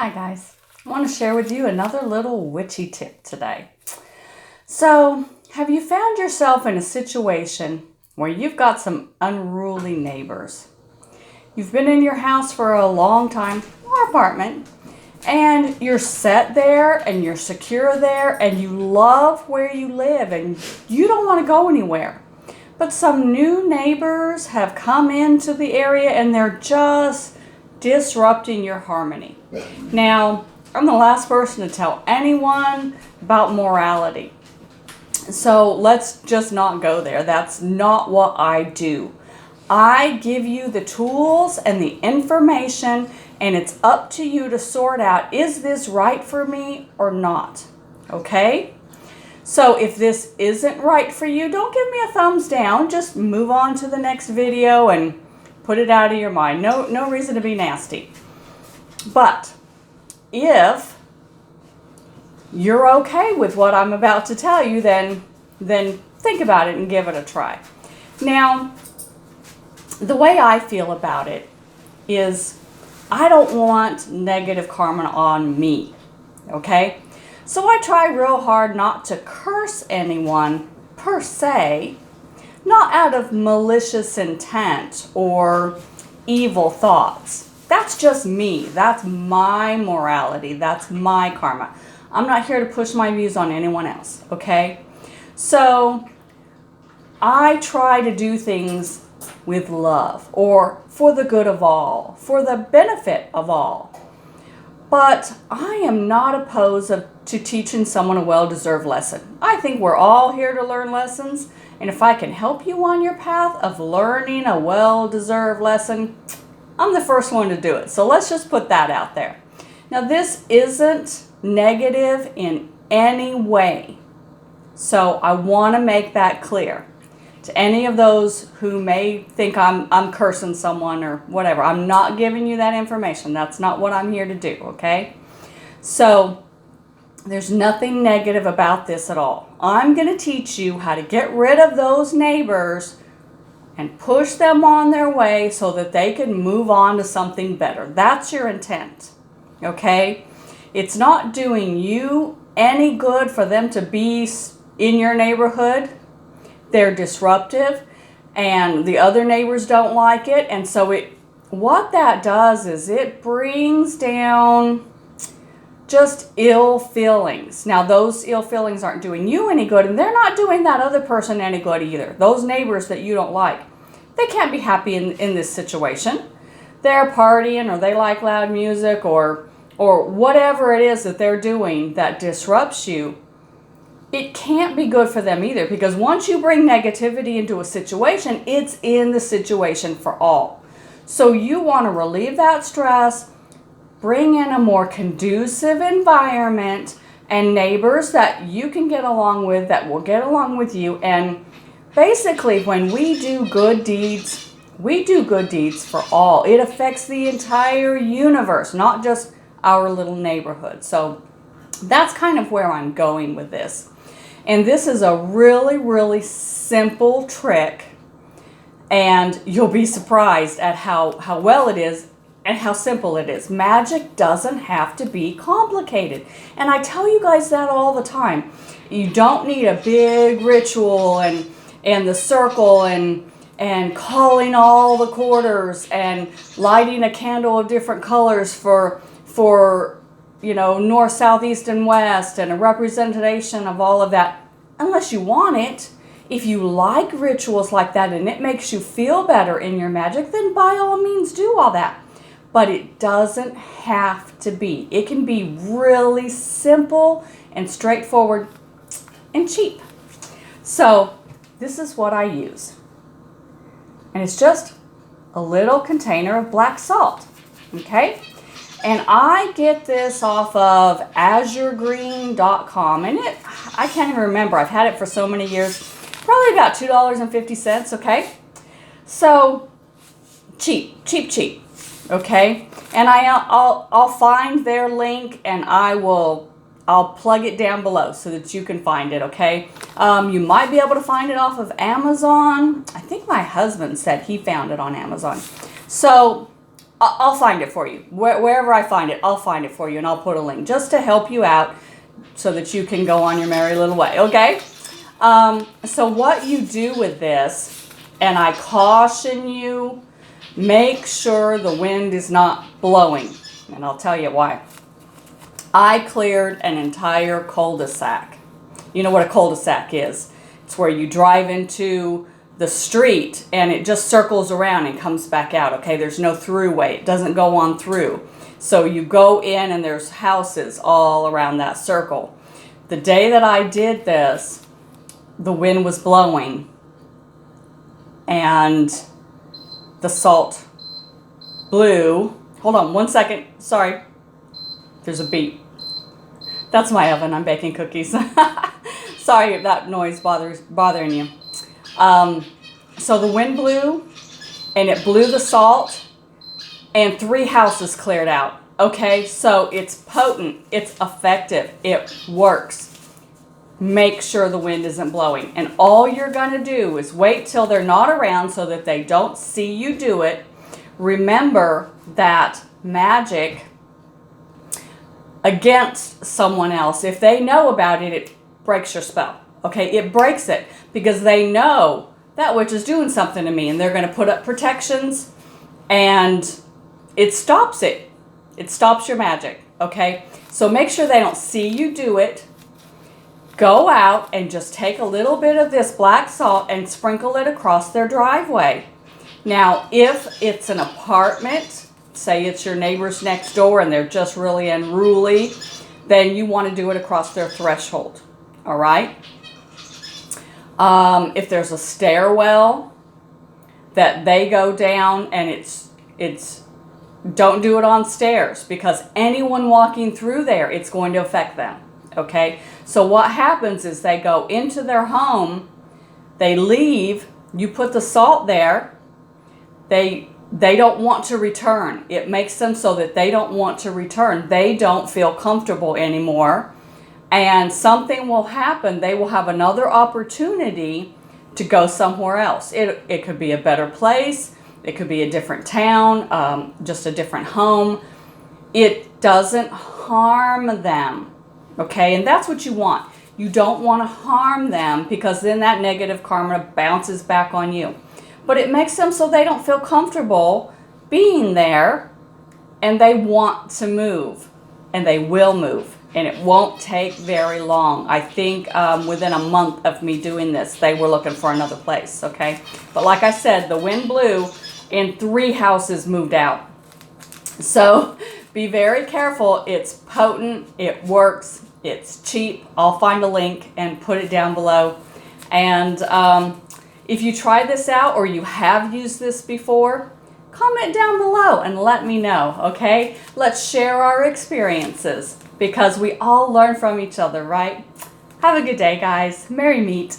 Hi guys, I want to share with you another little witchy tip today. So, have you found yourself in a situation where you've got some unruly neighbors? You've been in your house for a long time, or apartment, and you're set there and you're secure there and you love where you live and you don't want to go anywhere. But some new neighbors have come into the area and they're just disrupting your harmony. Now, I'm the last person to tell anyone about morality. So let's just not go there. That's not what I do. I give you the tools and the information, and it's up to you to sort out, is this right for me or not? Okay? So if this isn't right for you, don't give me a thumbs down. Just move on to the next video and put it out of your mind. No reason to be nasty. But if you're okay with what I'm about to tell you, then think about it and give it a try. Now, the way I feel about it is I don't want negative karma on me, okay? So I try real hard not to curse anyone per se, not out of malicious intent or evil thoughts. That's just me. That's my morality. That's my karma. I'm not here to push my views on anyone else, okay? So I try to do things with love or for the good of all, for the benefit of all. But I am not opposed to teaching someone a well-deserved lesson. I think we're all here to learn lessons. And if I can help you on your path of learning a well-deserved lesson, I'm the first one to do it. So let's just put that out there. Now, this isn't negative in any way. So I want to make that clear to any of those who may think I'm cursing someone or whatever. I'm not giving you that information. That's not what I'm here to do, okay? So there's nothing negative about this at all. I'm going to teach you how to get rid of those neighbors and push them on their way so that they can move on to something better. That's your intent, okay? It's not doing you any good for them to be in your neighborhood. They're disruptive and the other neighbors don't like it. And so what that does is it brings down just ill feelings. Now, those ill feelings aren't doing you any good, and they're not doing that other person any good either. Those neighbors that you don't like, they can't be happy in this situation. They're partying, or they like loud music, or whatever it is that they're doing that disrupts you. It can't be good for them either, because once you bring negativity into a situation, it's in the situation for all. So you want to relieve that stress, bring in a more conducive environment and neighbors that you can get along with, that will get along with you. And basically, when we do good deeds, we do good deeds for all. It affects the entire universe, not just our little neighborhood. So that's kind of where I'm going with this. And this is a really, really simple trick. And you'll be surprised at how well it is and how simple it is. Magic doesn't have to be complicated. And I tell you guys that all the time. You don't need a big ritual and the circle and calling all the quarters and lighting a candle of different colors for north, south, east, and west, and a representation of all of that, unless you want it. If you like rituals like that and it makes you feel better in your magic, then by all means do all that. But it doesn't have to be. It can be really simple and straightforward and cheap. So this is what I use. And it's just a little container of black salt, okay? And I get this off of azuregreen.com. And I can't even remember. I've had it for so many years. Probably about $2.50, okay? So cheap. Okay, and I'll find their link and I'll plug it down below so that you can find it. Okay, you might be able to find it off of Amazon. I think my husband said he found it on Amazon. So I'll find it for you. Wherever I find it, I'll find it for you, and I'll put a link just to help you out so that you can go on your merry little way, okay? So what you do with this, and I caution you, make sure the wind is not blowing, and I'll tell you why. I cleared an entire cul-de-sac. You know what a cul-de-sac is? It's where you drive into the street and it just circles around and comes back out, okay? There's no throughway. It doesn't go on through. So you go in and there's houses all around that circle. The day that I did this, the wind was blowing and the salt blew. Hold on one second. Sorry. There's a beep. That's my oven. I'm baking cookies. Sorry if that noise bothering you. So the wind blew, and it blew the salt, and 3 houses cleared out. Okay, so it's potent. It's effective. It works. Make sure the wind isn't blowing. And all you're going to do is wait till they're not around so that they don't see you do it. Remember that magic against someone else, if they know about it, it breaks your spell. Okay, it breaks it because they know that witch is doing something to me, and they're going to put up protections, and it stops it. It stops your magic. Okay, so make sure they don't see you do it. Go out and just take a little bit of this black salt and sprinkle it across their driveway. Now, if it's an apartment, say it's your neighbors next door and they're just really unruly, then you want to do it across their threshold. All right? If there's a stairwell that they go down, and it's don't do it on stairs, because anyone walking through there, it's going to affect them. Okay? So what happens is they go into their home, they leave, you put the salt there, they don't want to return. It makes them so that they don't want to return. They don't feel comfortable anymore. And something will happen. They will have another opportunity to go somewhere else. It could be a better place. It could be a different town, just a different home. It doesn't harm them. Okay? And that's what you want. You don't want to harm them, because then that negative karma bounces back on you. But it makes them so they don't feel comfortable being there, and they want to move, and they will move, and it won't take very long. I think within a month of me doing this, they were looking for another place, okay? But like I said, the wind blew and 3 houses moved out. So be very careful. It's potent. It works. It's cheap. I'll find a link and put it down below. And if you try this out or you have used this before, comment down below and let me know, okay? Let's share our experiences, because we all learn from each other, right? Have a good day, guys. Merry meet.